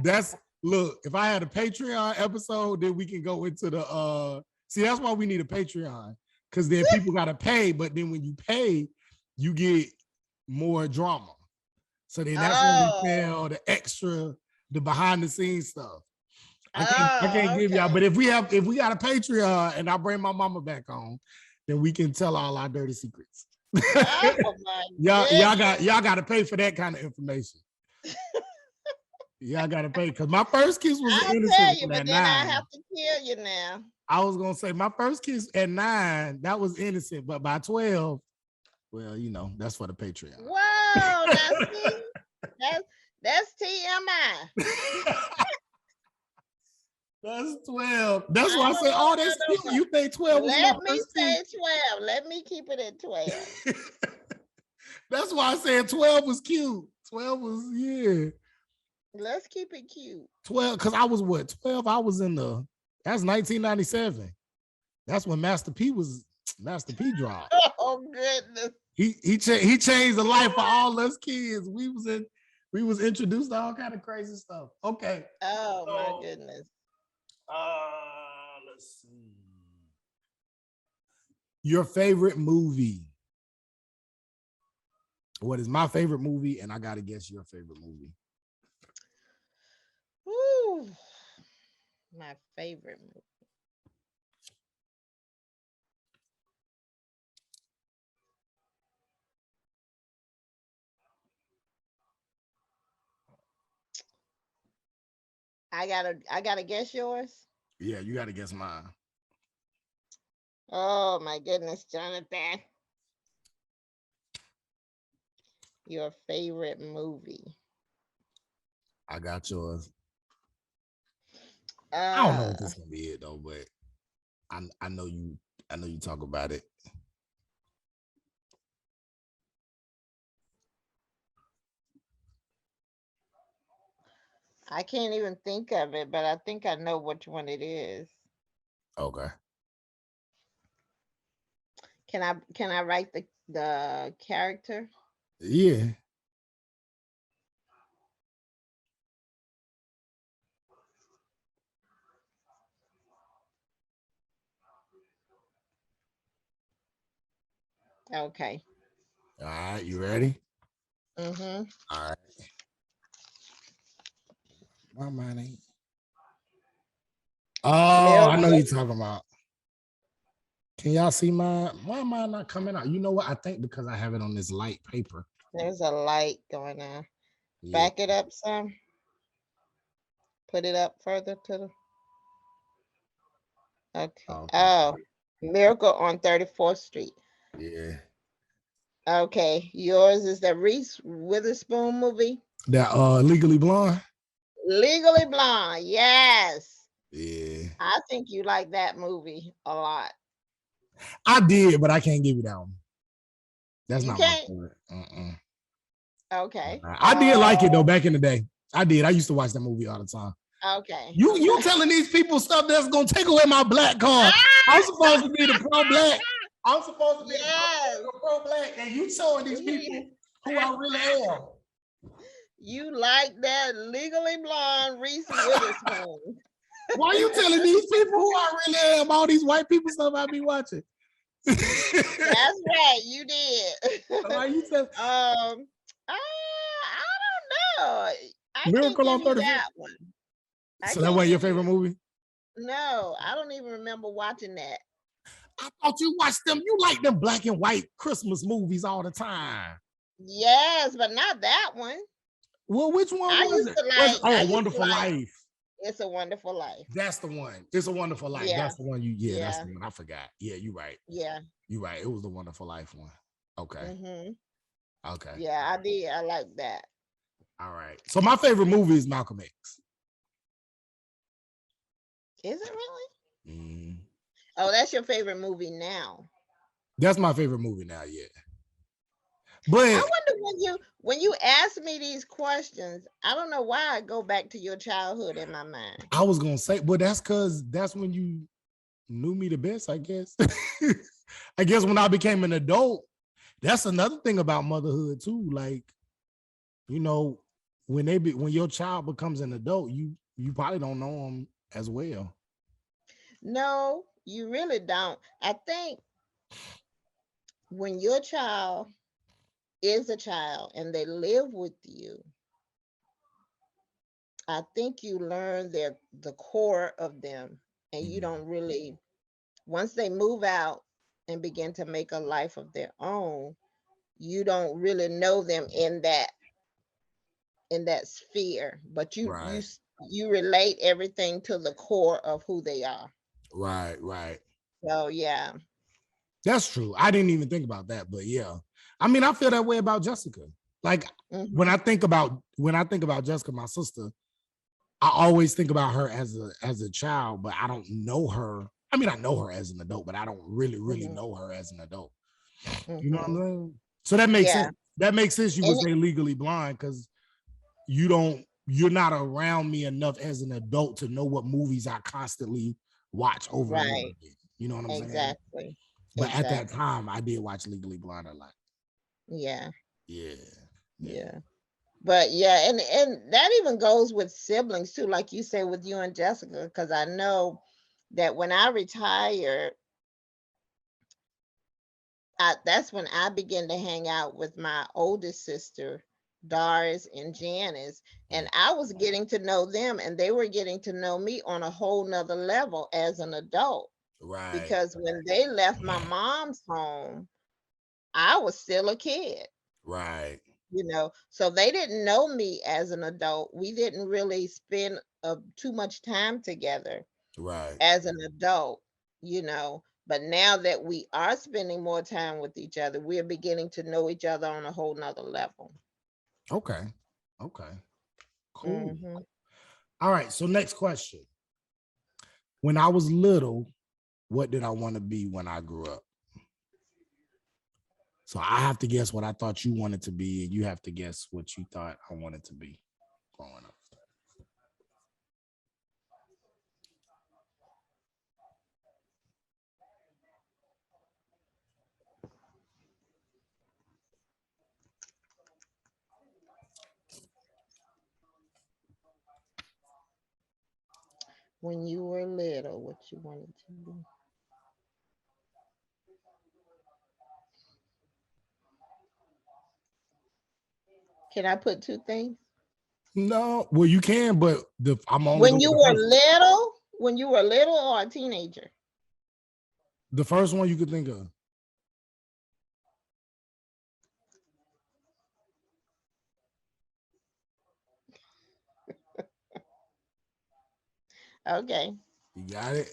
then?
Look, if I had a Patreon episode, then we can go into the see, that's why we need a Patreon. Because then people gotta pay, but then when you pay, you get more drama. So then that's when we tell the extra, the behind the scenes stuff. I can't give y'all, but if we got a Patreon and I bring my mama back on, then we can tell all our dirty secrets.
Oh
y'all got to pay for that kind of information. Y'all got to pay because my first kiss was innocent.
Tell you, but then I have to kill you now.
I was gonna say my first kiss at 9, that was innocent, but by 12, well, you know, that's for the Patreon.
Whoa, that's TMI.
That's 12. That's why I said, oh, that's cute. You think 12 was my first kiss?
Let me say 12. Let me keep it at 12.
That's why I said 12 was cute. 12 was, yeah.
Let's keep it cute.
12, because I was what? 12? I was that's 1997. That's when Master P dropped.
Oh, goodness.
He changed the life for all us kids. We was introduced to all kind of crazy stuff. Okay.
Oh, my goodness.
Let's see. Your favorite movie. What is my favorite movie? And I gotta guess your favorite movie.
Woo. My favorite movie. I gotta guess yours.
Yeah, you gotta guess mine.
Oh my goodness, Jonathan. Your favorite movie.
I got yours. I don't know if this is gonna be it though, but I know you talk about it.
I can't even think of it, but I think I know which one it is.
Okay.
Can I write the character?
Yeah.
Okay.
All right, you ready?
Mm-hmm.
All right. My mind ain't. Oh, I know you're talking about. Can y'all see mine? Why am I not coming out? You know what? I think because I have it on this light paper.
There's a light going on.
Yeah.
Back it up some. Put it up further to the. Okay. Oh, Miracle on 34th Street.
Yeah.
Okay. Yours is the Reese Witherspoon movie.
That Legally Blonde.
Legally Blonde. Yes.
Yeah.
I think you like that movie a lot.
I did, but I can't give you that one. That's
you
not
can't?
my favorite.
Okay.
I did like it though back in the day. I did. I used to watch that movie all the time.
Okay.
You telling these people stuff that's gonna take away my black card. I'm supposed to be the pro-black. I'm supposed to be the pro-black, and you showing these people who I really am.
You like that Legally Blonde Reese Witherspoon.
Why are you telling these people who I really am? All these white people stuff I be watching.
That's right, you did.
Why you telling?
I don't know. I
Miracle on
can't give you
35th.
that one.
So that wasn't your favorite movie?
No, I don't even remember watching that.
I thought you watched them. You like them black and white Christmas movies all the time.
Yes, but not that one.
Well, which one was it? Wonderful Life.
It's a Wonderful Life.
That's the one. It's a Wonderful Life.
Yeah.
That's the one that's the one. I forgot. Yeah, you're right.
Yeah.
You're right. It was the Wonderful Life one. Okay.
Mm-hmm.
Okay.
Yeah, I did. I like that.
All right. So my favorite movie is Malcolm X.
Is it really?
Mm.
Oh, that's your favorite movie now.
That's my favorite movie now, yeah. But
I wonder when you ask me these questions, I don't know why I go back to your childhood in my mind.
I was gonna say, well, that's because that's when you knew me the best, I guess. I guess when I became an adult, that's another thing about motherhood too. Like, you know, when your child becomes an adult, you probably don't know them as well.
No, you really don't. I think when your child is a child and they live with you, I think you learn the core of them, and you don't really, once they move out and begin to make a life of their own, you don't really know them in that sphere, but
Right.
you relate everything to the core of who they are.
Right.
So yeah.
That's true. I didn't even think about that, but yeah. I mean, I feel that way about Jessica. Like when
Mhm.
I think about Jessica, my sister, I always think about her as a child, but I don't know her. I mean, I know her as an adult, but I don't really
Mhm.
know her as an adult. You know what I'm
Mhm.
saying? So that makes
Yeah.
sense. That makes sense. You would
And
say legally blind because you're not around me enough as an adult to know what movies I constantly watch over and over
right.
again. You know what I'm saying?
Exactly.
But at that
Exactly.
time, I did watch Legally Blonde a lot.
Yeah.
Yeah.
Yeah. But yeah, and that even goes with siblings too, like you say with you and Jessica, because I know that when I retired, that's when I began to hang out with my oldest sister, Doris and Janice, and I was getting to know them, and they were getting to know me on a whole nother level as an adult.
Right.
Because when they left my mom's home, I was still a kid.
Right.
So they didn't know me as an adult. We didn't really spend too much time together
Right.
as an adult, but now that we are spending more time with each other, we're beginning to know each other on a whole nother level.
Okay. Okay. Cool.
Hmm.
All right. So next question. When I was little, what did I want to be when I grew up? So I have to guess what I thought you wanted to be, and you have to guess what you thought I wanted to be growing up.
When you were little, what you wanted to be? Can I put two things?
No, well, you can, but I'm only
When
going
you
with the
were
first.
little, when you were little or a teenager?
The first one you could think of.
Okay.
You got it.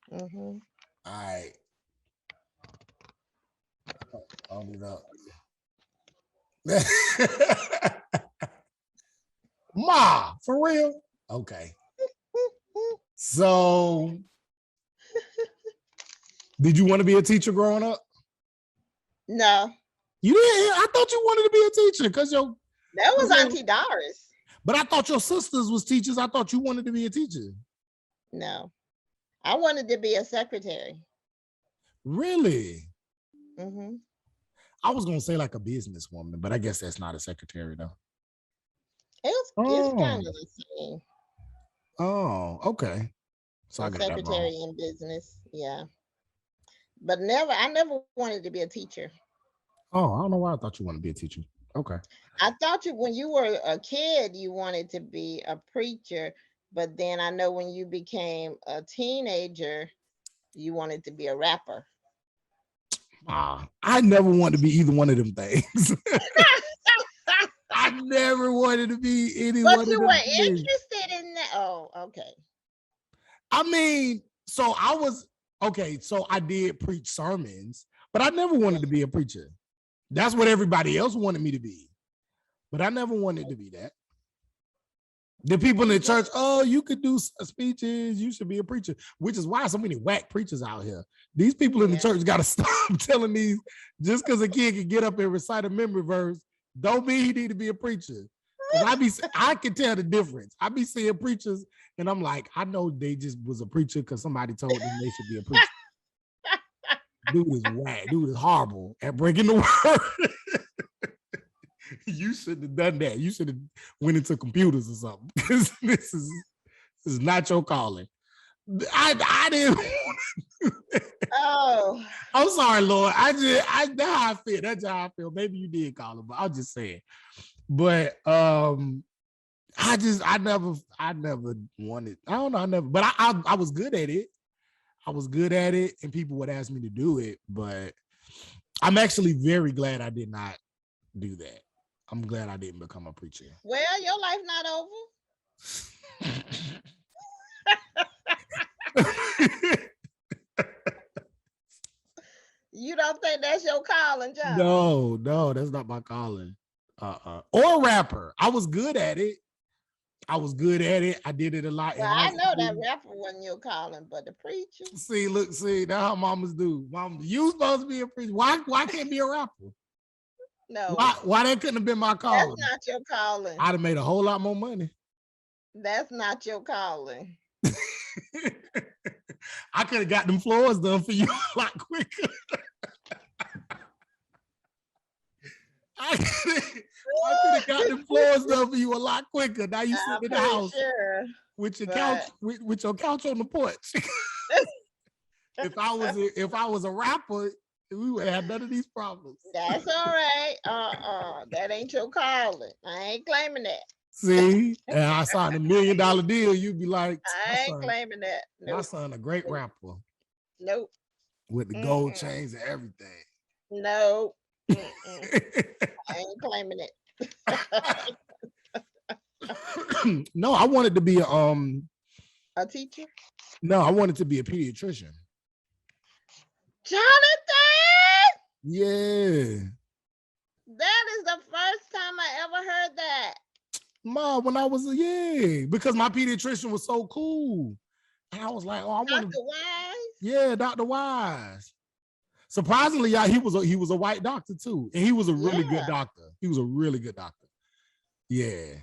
Hmm.
All right. Hold it up. Ma, for real? Okay. So, did you want to be a teacher growing up?
No,
You did. I thought you wanted to be a teacher because
that was Auntie Doris.
But I thought your sisters was teachers. I thought you wanted to be a teacher.
No, I wanted to be a secretary.
Really?
Hmm.
I was gonna say like a businesswoman, but I guess that's not a secretary though.
It's kind
Oh,
of the same.
okay. So I
A
got that wrong.
secretary in business, yeah. But I never wanted to be a teacher.
Oh, I don't know why I thought you wanted to be a teacher. Okay.
I thought when you were a kid, you wanted to be a preacher, but then I know when you became a teenager, you wanted to be a rapper.
I never wanted to be either one of them things. I never wanted to be any
But
one of
you were
them things.
interested in that. Oh, okay.
I mean, so I was okay. So I did preach sermons, but I never wanted to be a preacher. That's what everybody else wanted me to be, but I never wanted to be that. The people in the church, oh, you could do speeches, you should be a preacher, which is why so many whack preachers out here. These people in the church got to stop telling these just because a kid can get up and recite a memory verse, don't mean he need to be a preacher. I can tell the difference. I be seeing preachers and I'm like, I know they just was a preacher because somebody told them they should be a preacher. Dude is whack. Dude is horrible at breaking the word. You shouldn't have done that. You should have went into computers or something. This is not your calling. I didn't.
Oh,
I'm sorry, Lord. That's how I feel. That's how I feel. Maybe you did call him, but I'll just say it. But I never wanted. I don't know. But I was good at it. I was good at it, and people would ask me to do it. But I'm actually very glad I did not do that. I'm glad I didn't become a preacher.
Well, your life not over. You don't think that's your calling, John?
No, that's not my calling. Or rapper. I was good at it. I did it a lot.
Well, I know that rapper wasn't your calling, but the preacher.
See, that's how mamas do. Mom, you supposed to be a preacher. Why can't be a rapper?
No.
Why that couldn't have been my calling?
That's not your calling.
I'd have made a whole lot more money.
That's not your calling.
I could have got them floors done for you a lot quicker. I could have got them floors done for you a lot quicker. Now you sit in the house with your couch with your couch on the porch. If I was a rapper, we would have none of these problems.
That's all right. That ain't your calling. I ain't claiming that.
See, and I signed $1 million deal. You'd be like,
I ain't claiming that.
Nope. My son, a great rapper.
Nope.
With the gold chains and everything.
Nope. I ain't claiming it.
No, I wanted to be
a teacher.
No, I wanted to be a pediatrician.
Jonathan!
Yeah.
That is the first time I ever heard that.
Ma, when I was because my pediatrician was so cool. And I was like, oh, I want
Dr. Wise?
Yeah, Dr. Wise. Surprisingly, yeah, he was a white doctor too. And he was a really good doctor. He was a really good doctor. Yeah.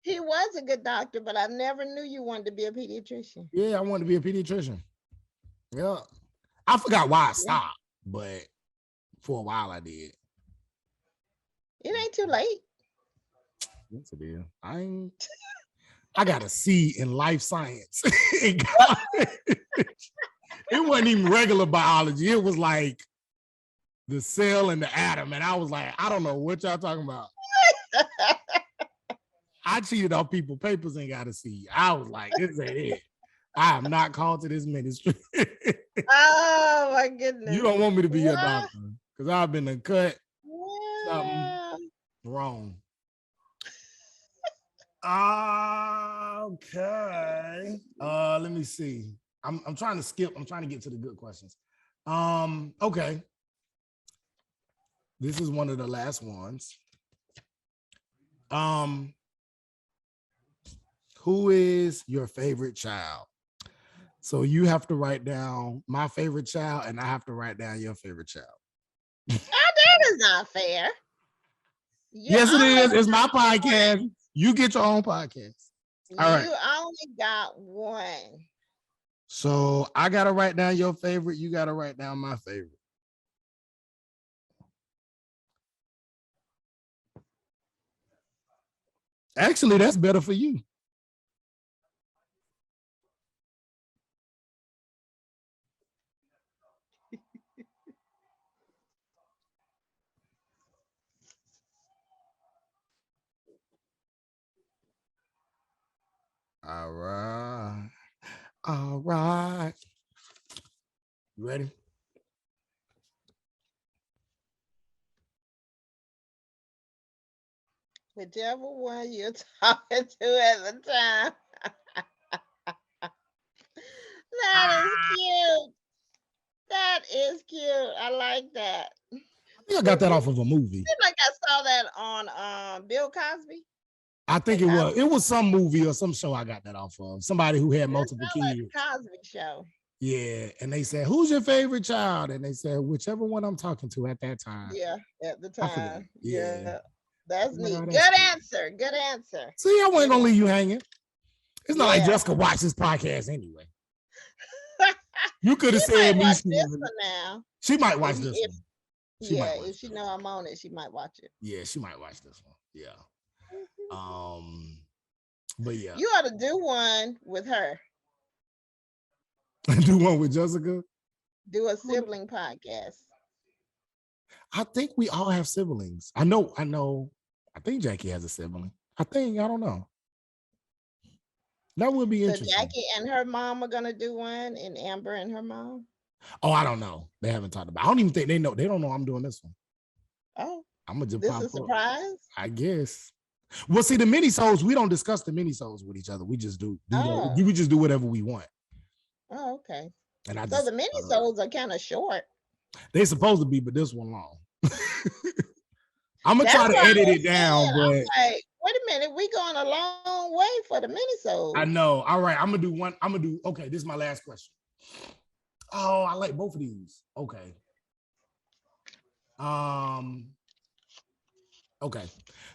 He was a good doctor, but I never knew you wanted to be a pediatrician.
Yeah, I wanted to be a pediatrician. Yeah. I forgot why I stopped, but for a while I did.
It ain't too late.
Yes, it is. I got a C in life science. It wasn't even regular biology. It was like the cell and the atom. And I was like, I don't know what y'all talking about. I cheated on people's papers and got a C. I was like, this ain't it. I am not called to this ministry.
Oh my goodness.
You don't want me to be your doctor because I've been cut something wrong. Okay. Let me see. I'm trying to skip. I'm trying to get to the good questions. Okay. This is one of the last ones. Who is your favorite child? So you have to write down my favorite child, and I have to write down your favorite child.
Oh, that is not fair.
Yes, it is. It's my podcast. You get your own podcast. All right.
You only got one.
So I got to write down your favorite. You got to write down my favorite. Actually, that's better for you. All right. All right. You ready?
Whichever one you're talking to at the time. That is cute. That is cute. I like that.
I think I got that off of a movie.
I think I saw that on Bill Cosby.
I think it was. It was some movie or some show I got that off of. Somebody who had multiple kids.
Like Cosby show.
Yeah, and they said, "Who's your favorite child?" And they said, "Whichever one I'm talking to at that time."
Yeah, at the time.
Yeah.
That's
Oh my God,
neat.
that's
Good
cute.
answer. Good answer.
See, I wasn't
Good
gonna leave
answer.
you hanging. It's not like
Yeah.
Jessica watched this podcast anyway. You could
She
have
might
said me.
watch this one now.
She might watch
If,
this
if
one. She
yeah,
might watch
if she
this
know
one.
I'm on it, she might watch it.
Yeah, she might watch this one. Yeah. But yeah.
You ought to do one with her.
Do one with Jessica.
Do a sibling podcast.
I think we all have siblings. I know. I think Jackie has a sibling. I don't know. That would be
So
interesting.
Jackie and her mom are gonna do one, and Amber and her mom.
Oh, I don't know. They haven't talked about it. I don't even think they know. They don't know I'm doing this one.
Oh,
I'm gonna just
this
pop
is a
up.
surprise.
I guess. Well, see, the minisodes, we don't discuss the minisodes with each other. We just do
Oh.
we just do whatever we want.
Oh, okay.
And I
So
just
the minisodes are kind of short.
they supposed to be, but this one long. I'm gonna
That's
try to
what I
edit
was
it down,
saying.
but
I'm like, wait a minute, we going a long way for the minisode.
I know. All right, I'm gonna do one. Okay, this is my last question. Oh, I like both of these. Okay. Okay.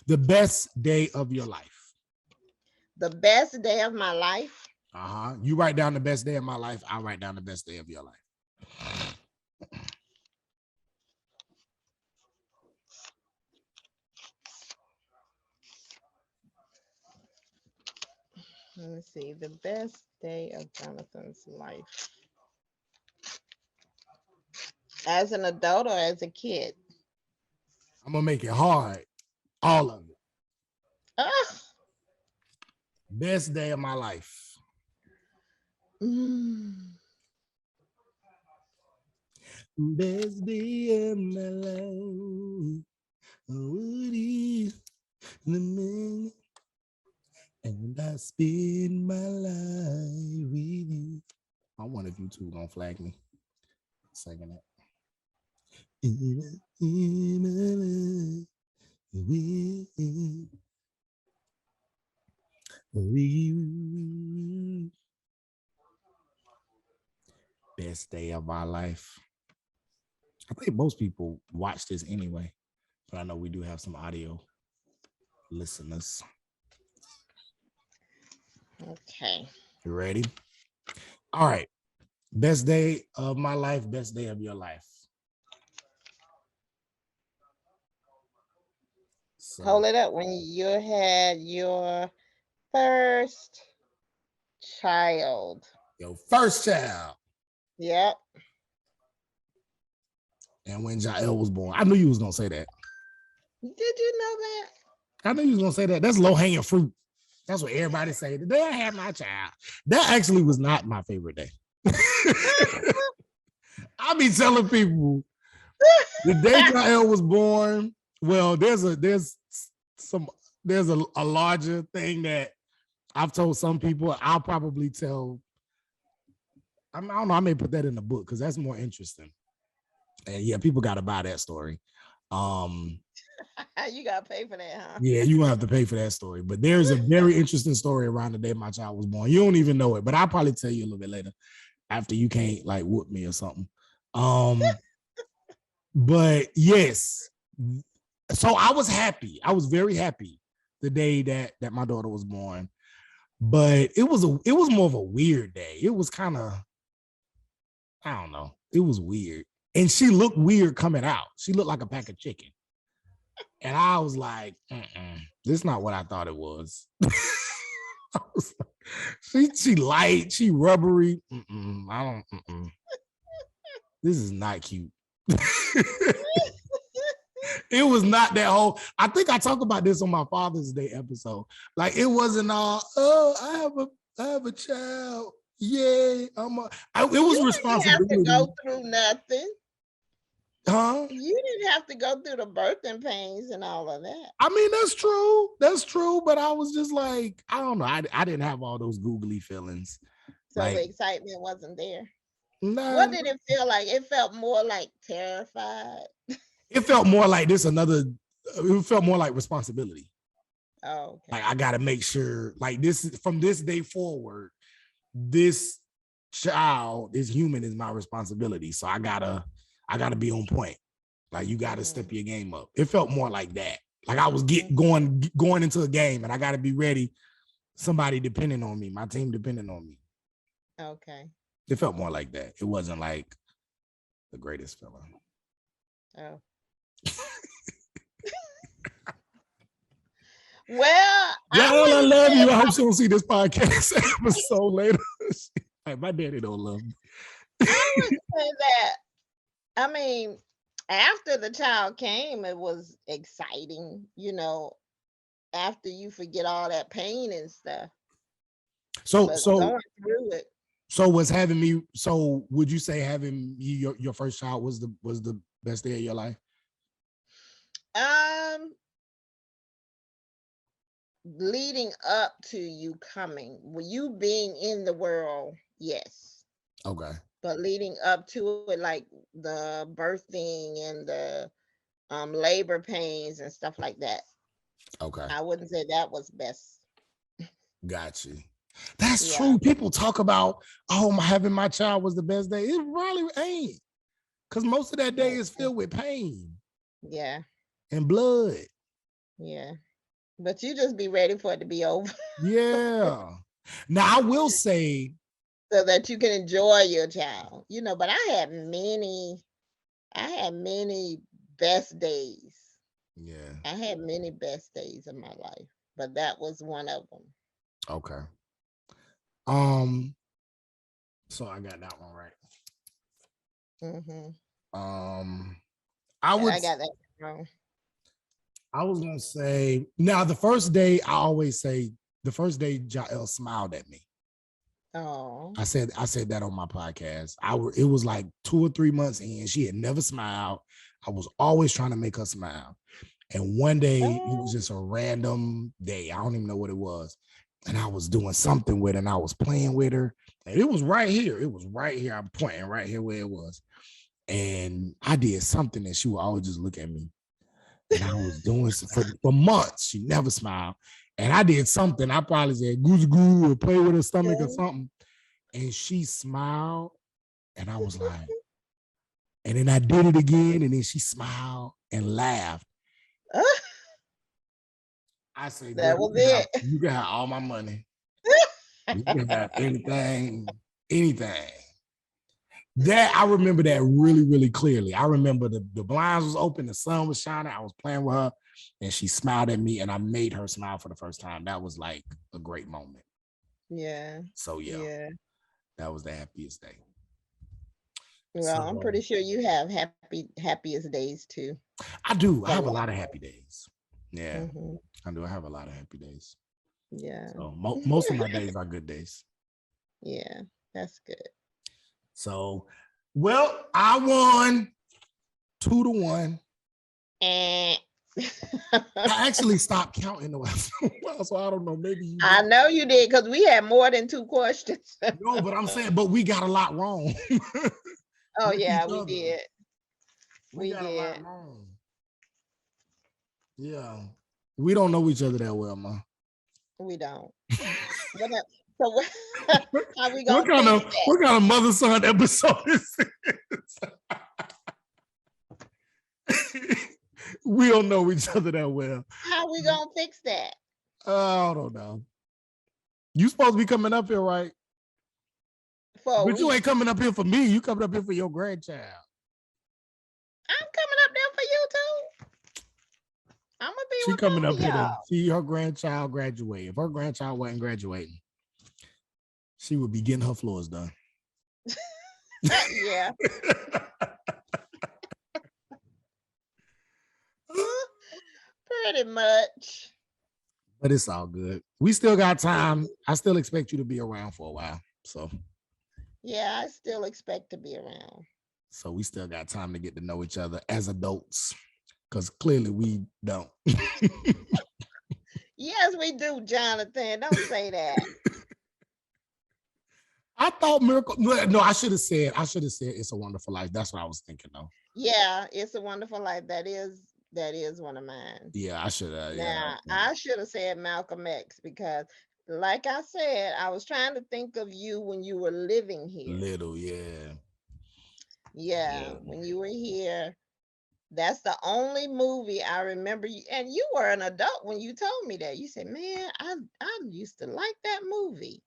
The best day of your life.
The best day of my life.
You write down the best day of my life. I'll write down the best day of your life.
Let me see. The best day of Jonathan's life. As an adult or as a kid?
I'm gonna make it hard. All of it.
Ah.
Best day of my life. Best day of my life. Woody, the man, and I spend my life with you. I wonder if you two gonna flag me. Second that. Best day of my life. I think most people watch this anyway, but I know we do have some audio listeners.
Okay.
You ready? All right. Best day of my life, best day of your life. So,
hold it up. When you had your first child.
Your first child.
Yep.
And when Jael was born. I knew you was gonna say that.
Did you know that?
I knew you was gonna say that. That's low-hanging fruit. That's what everybody say. The day I had my child. That actually was not my favorite day. I be telling people the day Jael was born. Well, there's a larger thing that I've told some people. I'll probably tell. I don't know. I may put that in the book because that's more interesting. And yeah, people got to buy that story.
You gotta pay for that, huh?
Yeah, you gonna have to pay for that story. But there's a very interesting story around the day my child was born. You don't even know it, but I'll probably tell you a little bit later after you can't like whoop me or something. But yes, so I was happy. I was very happy the day that my daughter was born. But it was more of a weird day. It was kind of, I don't know. It was weird. And she looked weird coming out. She looked like a pack of chicken. And I was like, this is not what I thought it was. I was like, she light, she rubbery. This is not cute. It was not that whole. I think I talk about this on my Father's Day episode. Like it wasn't all, I have a child. Yay. It was responsibility.
You didn't have to go through nothing.
Huh?
You didn't have to go through the birthing pains and all of that.
I mean, that's true. That's true. But I was just like, I don't know. I didn't have all those googly feelings.
So
like,
the excitement wasn't there.
Nah.
What did it feel like? It felt more like terrified.
It felt more like this it felt more like responsibility.
Oh, okay.
Like I gotta make sure, like this from this day forward, this child, this human is my responsibility. So I gotta be on point. Like you gotta step your game up. It felt more like that. Like I was going into a game and I got to be ready. Somebody depending on me, my team depending on me.
Okay.
It felt more like that. It wasn't like the greatest feeling.
Oh. Well,
y'all, I love you. I hope she don't see this podcast episode later. Like, my daddy don't love me.
I would say that. I mean, after the child came, it was exciting, after you forget all that pain and stuff.
So
going through it.
So would you say having your first child was the best day of your life?
Leading up to you coming, you being in the world, yes.
Okay.
But leading up to it, like the birthing and the labor pains and stuff like that.
Okay.
I wouldn't say that was best.
Got you. That's true. People talk about, having my child was the best day. It really ain't. Because most of that day is filled with pain.
Yeah.
And blood.
Yeah. But you just be ready for it to be over.
Yeah. Now I will say,
so that you can enjoy your child, but I had many best days.
Yeah.
I had many best days in my life, but that was one of them.
Okay. So I got that one right.
I got that wrong.
I was gonna say, now the first day, I always say the first day Jael smiled at me.
Oh.
I said that on my podcast. It was like 2 or 3 months in. She had never smiled. I was always trying to make her smile. And one day it was just a random day. I don't even know what it was. And I was doing something with her and I was playing with her. And it was right here. It was right here. I'm pointing right here where it was. And I did something and she would always just look at me. And I was doing for months. She never smiled. And I did something. I probably said goose goo or play with her stomach or something. And she smiled. And I was like, and then I did it again. And then she smiled and laughed. I said,
that was it.
You can have all my money. You can have anything. That I remember that really, really clearly. I remember the blinds was open, the sun was shining. I was playing with her, and she smiled at me, and I made her smile for the first time. That was like a great moment.
Yeah.
So yeah. That was the happiest day.
Well, I'm pretty sure you have happiest days too.
I do. I have a lot of happy days. Yeah, I do. I have a lot of happy days.
Yeah.
So most of my days are good days.
Yeah, that's good.
So, well, I won 2-1. I actually stopped counting the so I don't know. Maybe
I know you did because we had more than 2 questions.
No, but I'm saying, but we got a lot wrong.
Oh yeah, we did.
We got a lot wrong. Yeah, we don't know each other that well, Ma.
We don't. So how we gonna
what kind of mother-son episode is this? We don't know each other that well.
How we gonna fix that?
I don't know. You supposed to be coming up here, right? But you ain't coming up here for me. You coming up here for your grandchild.
I'm coming up there for you too. I'm gonna be.
She coming up here to see her grandchild graduate. If her grandchild wasn't graduating, she would be getting her floors done.
Yeah. Pretty much.
But it's all good. We still got time. I still expect you to be around for a while. So
yeah, I still expect to be around.
So we still got time to get to know each other as adults. Because clearly we don't.
Yes, we do, Jonathan. Don't say that.
I thought Miracle. No, I should have said It's a Wonderful Life. That's what I was thinking though.
Yeah, It's a Wonderful Life. That is one of mine.
Yeah, I should have.
I should have said Malcolm X because, like I said, I was trying to think of you when you were living here.
Little, yeah.
Yeah, when you were here, That's the only movie I remember you, and you were an adult when you told me that. You said, "Man, I used to like that movie."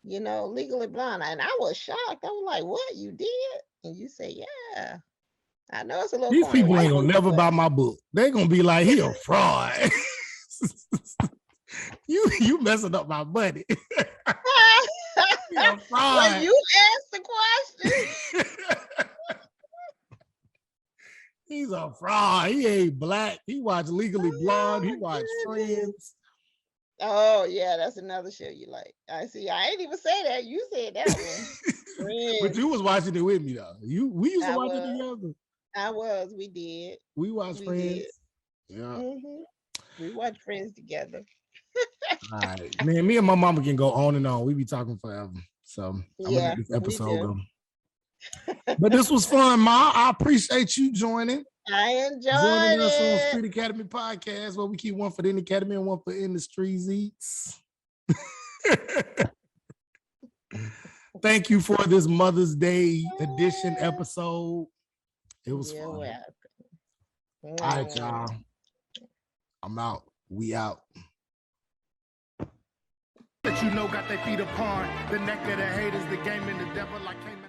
Legally Blonde, and I was shocked. I was like, "What, you did?" And you say, "Yeah." I know it's a little
These
corny
people
white
ain't gonna
movie,
never
but
buy my book. They gonna be like, he a fraud. you messing up my money. He a
well,
fraud.
you asked the question.
He's a fraud. He ain't black. He watched Legally Blonde. He
Oh,
watched
goodness.
Friends.
Oh, yeah, that's another show you like. I see. I ain't even say that. You said that one.
But you
Friends.
was watching it with me though. We used to
I
watch it
was.
together.
I was. We did.
We watched
We
Friends.
did.
Yeah.
We watched Friends together.
All right. Man, me and my mama can go on and on. We be talking forever. So I'm gonna
Yeah,
let this
we
episode
do.
go. But this was fun, Ma. I appreciate you joining
I enjoyed
us on
it.
Street Academy Podcast, where we keep one for the Academy and one for Industries Eats. Thank you for this Mother's Day edition episode. It was
You're
fun.
welcome.
All right, y'all. I'm out. We out.
That got their feet upon the neck of the haters, the game and the devil like came